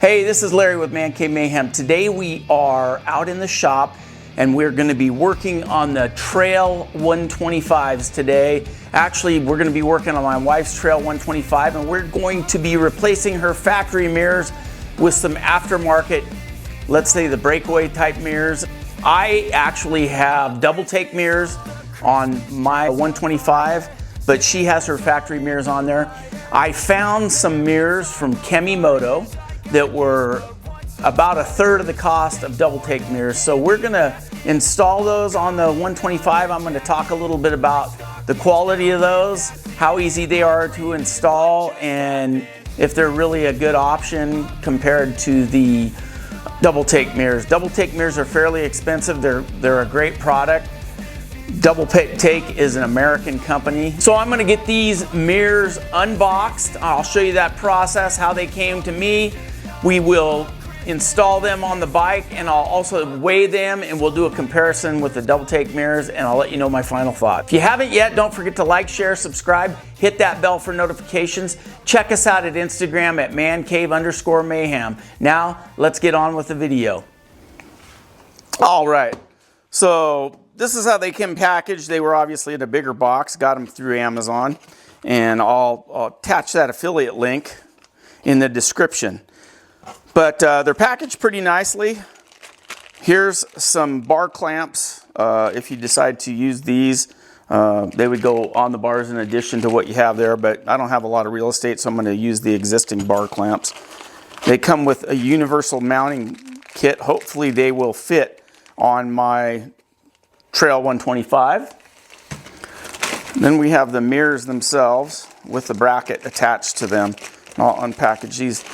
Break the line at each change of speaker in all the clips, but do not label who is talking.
Hey, this is Larry with Man Cave Mayhem. Today we are out in the shop and we're going to be working on the Trail 125s today. Actually, we're going to be working on my wife's Trail 125 and we're going to be replacing her factory mirrors with some aftermarket, let's say the breakaway type mirrors. I actually have double take mirrors on my 125, but she has her factory mirrors on there. I found some mirrors from KEMIMOTO that were about a third of the cost of double take mirrors. So we're gonna install those on the 125. I'm gonna talk a little bit about the quality of those, how easy they are to install, and if they're really a good option compared to the double take mirrors. Double take mirrors are fairly expensive. They're a great product. Double Take is an American company. So I'm gonna get these mirrors unboxed. I'll show you that process, how they came to me. We will install them on the bike and I'll also weigh them and we'll do a comparison with the double take mirrors and I'll let you know my final thought. If you haven't yet, don't forget to like, share, subscribe, hit that bell for notifications. Check us out at Instagram at mancave_mayhem. Now, let's get on with the video. All right, so this is how they came packaged. They were obviously in a bigger box, got them through Amazon, and I'll attach that affiliate link in the description. But they're packaged pretty nicely. Here's some bar clamps. If you decide to use these, they would go on the bars in addition to what you have there, but I don't have a lot of real estate, so I'm going to use the existing bar clamps. They come with a universal mounting kit. Hopefully they will fit on my Trail 125. Then we have the mirrors themselves with the bracket attached to them. I'll unpackage these.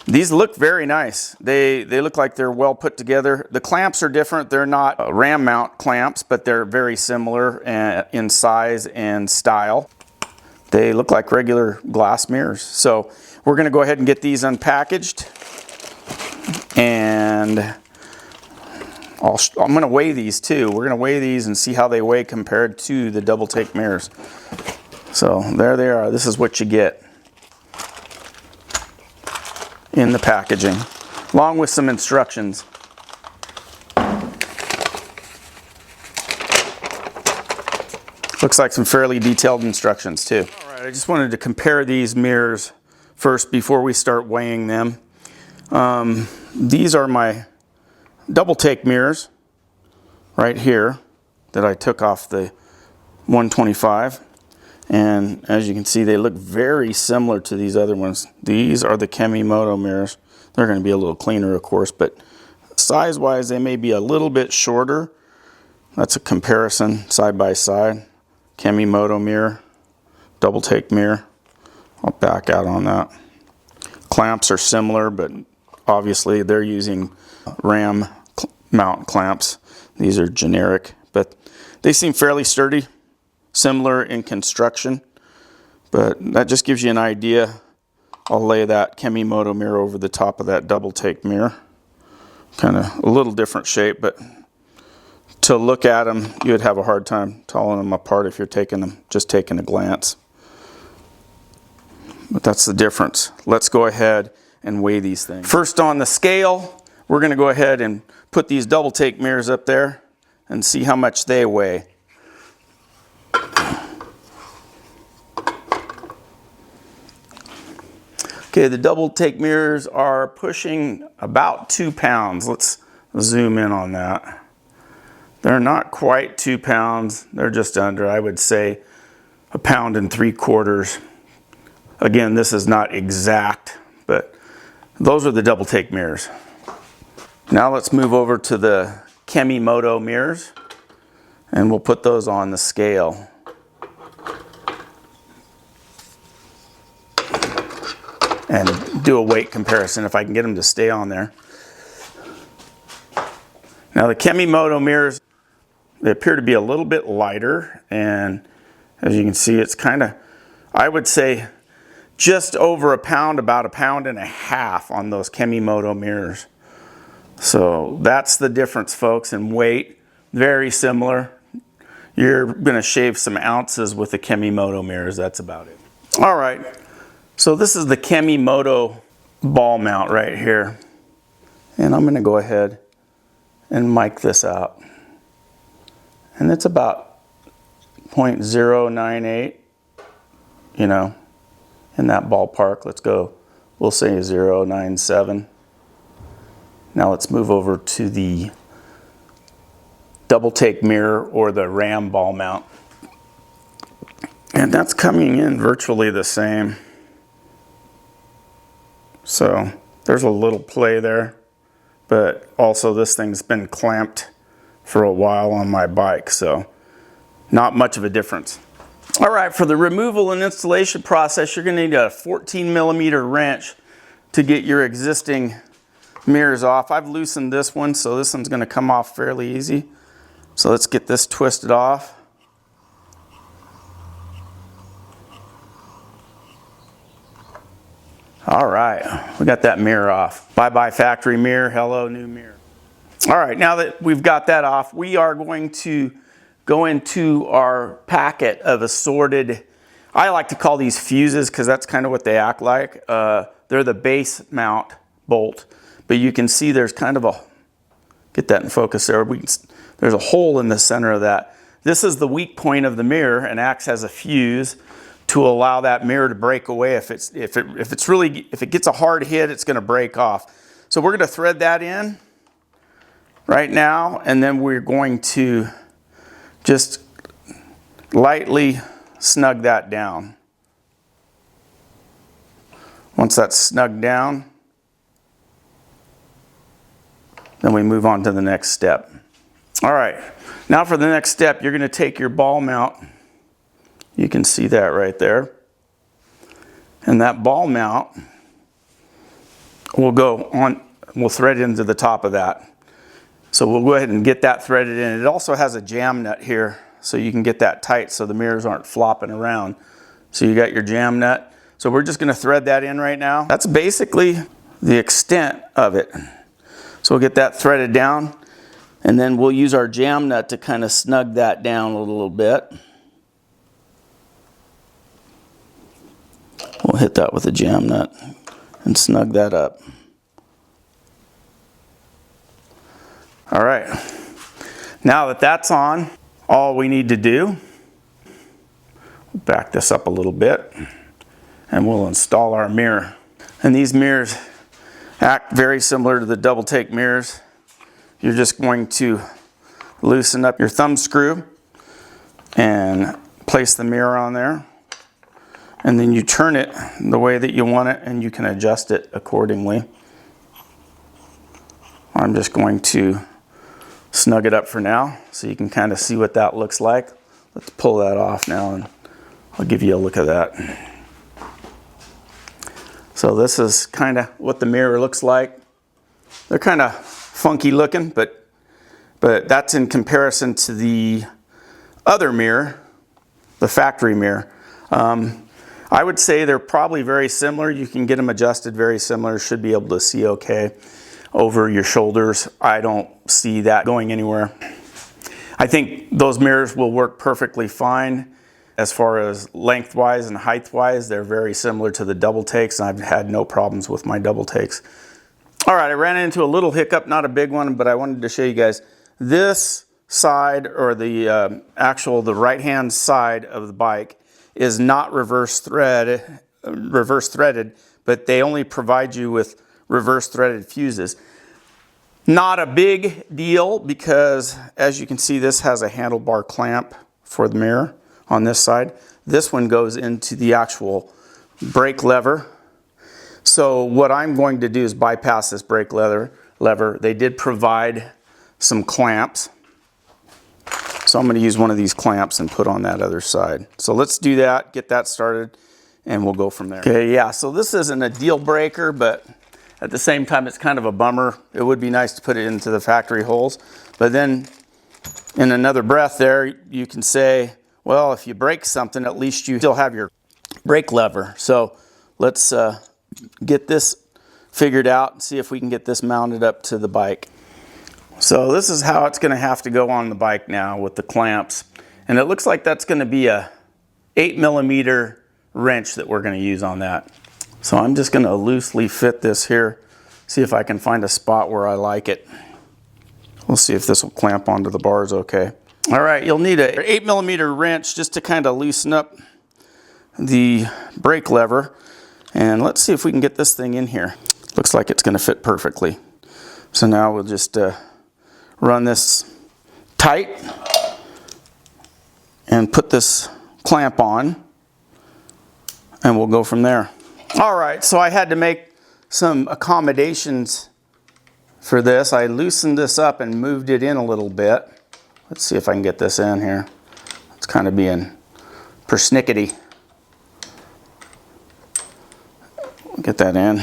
These look very nice. They look like they're well put together. The clamps are different. They're not ram mount clamps, but they're very similar in size and style. They look like regular glass mirrors. So we're gonna go ahead and get these unpackaged. And I'm gonna weigh these too. We're gonna weigh these and see how they weigh compared to the double take mirrors. So there they are. This is what you get in the packaging, along with some instructions. Looks like some fairly detailed instructions too. All right, I just wanted to compare these mirrors first before we start weighing them. These are my double take mirrors right here that I took off the 125. And as you can see, they look very similar to these other ones. These are the KEMIMOTO mirrors. They're going to be a little cleaner, of course, but size-wise, they may be a little bit shorter. That's a comparison side by side. KEMIMOTO mirror, double take mirror. I'll back out on that. Clamps are similar, but obviously they're using ram mount clamps. These are generic, but they seem fairly sturdy. Similar in construction, but that just gives you an idea. I'll lay that KEMIMOTO mirror over the top of that double take mirror. Kind of a little different shape, but to look at them, you would have a hard time telling them apart if you're taking them, just taking a glance. But that's the difference. Let's go ahead and weigh these things. First on the scale, we're going to go ahead and put these double take mirrors up there and see how much they weigh. Okay, the double take mirrors are pushing about 2 pounds. Let's zoom in on that. They're not quite 2 pounds. They're just under, I would say, 1.75 pounds. Again, this is not exact, but those are the double take mirrors. Now let's move over to the KEMIMOTO mirrors and we'll put those on the scale. And do a weight comparison if I can get them to stay on there. Now the KEMIMOTO mirrors, they appear to be a little bit lighter, and as you can see, it's kind of, I would say, just over a pound, about 1.5 pounds on those KEMIMOTO mirrors. So that's the difference, folks, in weight. Very similar. You're gonna shave some ounces with the KEMIMOTO mirrors, that's about it. All right. So this is the KEMIMOTO ball mount right here. And I'm gonna go ahead and mic this out. And it's about 0.098, you know, in that ballpark. Let's go, we'll say 0.97. Now let's move over to the double take mirror or the ram ball mount. And that's coming in virtually the same. So there's a little play there, but also this thing's been clamped for a while on my bike, so not much of a difference. All right, for the removal and installation process, you're gonna need a 14mm wrench to get your existing mirrors off. I've loosened this one, so this one's gonna come off fairly easy. So let's get this twisted off. All right, we got that mirror off. Bye-bye factory mirror, hello new mirror. All right, now that we've got that off, we are going to go into our packet of assorted, I like to call these fuses because that's kind of what they act like. They're the base mount bolt, but you can see there's kind of a, get that in focus there, there's a hole in the center of that. This is the weak point of the mirror and acts as a fuse to allow that mirror to break away. If it gets a hard hit, it's gonna break off. So we're gonna thread that in right now, and then we're going to just lightly snug that down. Once that's snugged down, then we move on to the next step. All right, now for the next step, you're gonna take your ball mount. You can see that right there. And that ball mount will go on, we'll thread into the top of that. So we'll go ahead and get that threaded in. It also has a jam nut here, so you can get that tight so the mirrors aren't flopping around. So you got your jam nut. So we're just gonna thread that in right now. That's basically the extent of it. So we'll get that threaded down, and then we'll use our jam nut to kind of snug that down a little bit. We'll hit that with a jam nut and snug that up. All right, now that that's on, all we need to do, back this up a little bit, and we'll install our mirror. And these mirrors act very similar to the double take mirrors. You're just going to loosen up your thumb screw and place the mirror on there. And then you turn it the way that you want it, and you can adjust it accordingly. I'm just going to snug it up for now so you can kind of see what that looks like. Let's pull that off now and I'll give you a look at that. So this is kind of what the mirror looks like. They're kind of funky looking, but that's in comparison to the other mirror, the factory mirror. I would say they're probably very similar. You can get them adjusted very similar. Should be able to see okay over your shoulders. I don't see that going anywhere. I think those mirrors will work perfectly fine. As far as lengthwise and height-wise, they're very similar to the double takes, and I've had no problems with my double takes. All right, I ran into a little hiccup, not a big one, but I wanted to show you guys. This side, or the the right-hand side of the bike, is not reverse threaded, but they only provide you with reverse threaded fuses. Not a big deal because, as you can see, this has a handlebar clamp for the mirror on this side. This one goes into the actual brake lever. So what I'm going to do is bypass this brake lever. They did provide some clamps. So I'm going to use one of these clamps and put on that other side. So let's do that, get that started, and we'll go from there. Okay, yeah, so this isn't a deal breaker, but at the same time, it's kind of a bummer. It would be nice to put it into the factory holes. But then in another breath there, you can say, well, if you break something, at least you still have your brake lever. So let's get this figured out and see if we can get this mounted up to the bike. So this is how it's going to have to go on the bike now with the clamps. And it looks like that's going to be a 8mm wrench that we're going to use on that. So I'm just going to loosely fit this here, see if I can find a spot where I like it. We'll see if this will clamp onto the bars okay. All right, you'll need an 8mm wrench just to kind of loosen up the brake lever. And let's see if we can get this thing in here. Looks like it's going to fit perfectly. So now we'll just run this tight and put this clamp on, and we'll go from there. All right, so I had to make some accommodations for this. I loosened this up and moved it in a little bit. Let's see if I can get this in here. It's kind of being persnickety. Get that in.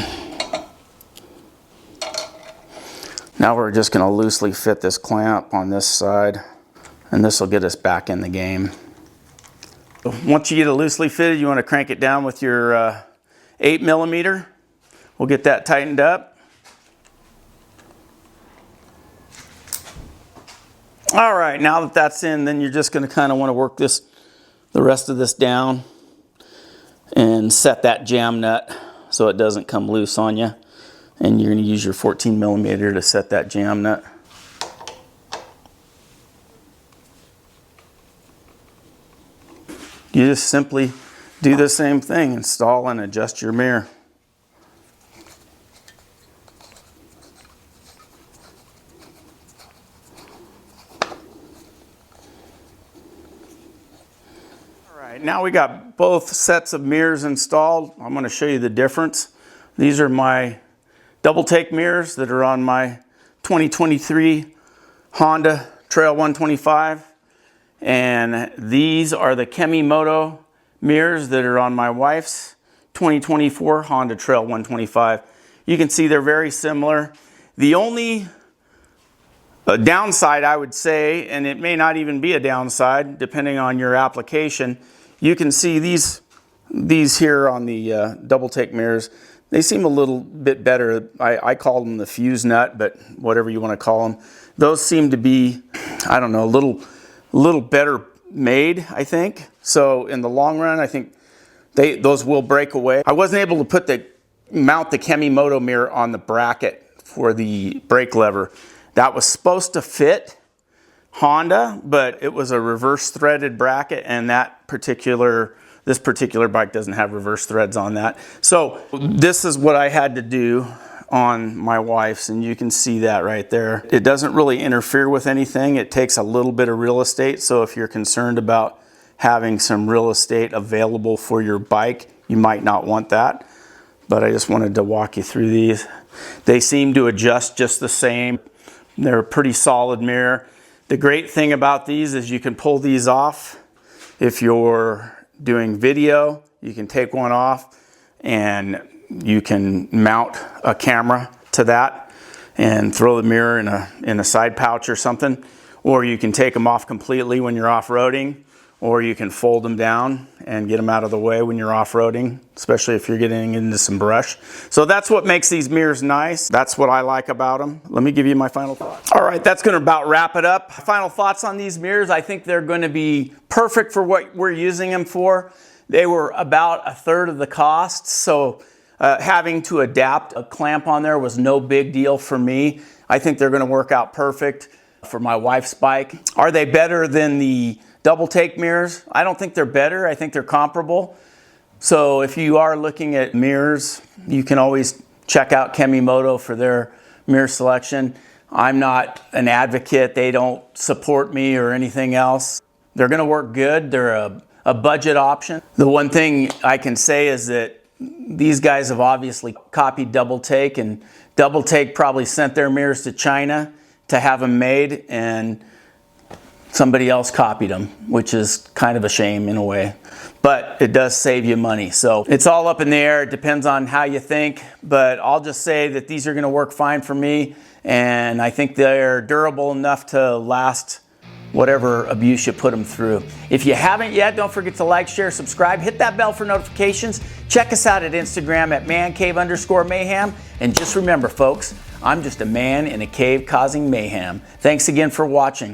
Now we're just going to loosely fit this clamp on this side, and this will get us back in the game. Once you get it loosely fitted, you want to crank it down with your 8mm. We'll get that tightened up. All right, now that that's in, then you're just going to kind of want to work the rest of this down and set that jam nut so it doesn't come loose on you. And you're going to use your 14mm to set that jam nut. You just simply do the same thing, install and adjust your mirror. Now we got both sets of mirrors installed. I'm going to show you the difference. These are my double take mirrors that are on my 2023 Honda Trail 125. And these are the KEMIMOTO mirrors that are on my wife's 2024 Honda Trail 125. You can see they're very similar. The only downside, I would say, and it may not even be a downside depending on your application, you can see these here on the double take mirrors. They seem a little bit better. I call them the fuse nut, but whatever you want to call them. Those seem to be, I don't know, a little better made, I think. So in the long run, I think those will break away. I wasn't able to mount the KEMIMOTO mirror on the bracket for the brake lever. That was supposed to fit Honda, but it was a reverse threaded bracket, and this particular bike doesn't have reverse threads on that. So this is what I had to do on my wife's, and you can see that right there. It doesn't really interfere with anything. It takes a little bit of real estate, so if you're concerned about having some real estate available for your bike, you might not want that. But I just wanted to walk you through these. They seem to adjust just the same. They're a pretty solid mirror. The great thing about these is you can pull these off. If you're doing video, you can take one off and you can mount a camera to that and throw the mirror in a side pouch or something. Or you can take them off completely when you're off-roading, or you can fold them down and get them out of the way when you're off-roading, especially if you're getting into some brush. So that's what makes these mirrors nice. That's what I like about them. Let me give you my final thoughts. All right, that's going to about wrap it up. Final thoughts on these mirrors. I think they're going to be perfect for what we're using them for. They were about 1/3 of the cost, so having to adapt a clamp on there was no big deal for me. I think they're going to work out perfect for my wife's bike. Are they better than the double take mirrors? I don't think they're better. I think they're comparable. So if you are looking at mirrors, you can always check out KEMIMOTO for their mirror selection. I'm not an advocate. They don't support me or anything else. They're going to work good. They're a budget option. The one thing I can say is that these guys have obviously copied double take, and double take probably sent their mirrors to China to have them made, and somebody else copied them, which is kind of a shame in a way, but it does save you money. So it's all up in the air. It depends on how you think, but I'll just say that these are going to work fine for me, and I think they're durable enough to last whatever abuse you put them through. If you haven't yet, don't forget to like, share, subscribe, hit that bell for notifications. Check us out at Instagram at mancave_mayhem. And just remember, folks, I'm just a man in a cave causing mayhem. Thanks again for watching.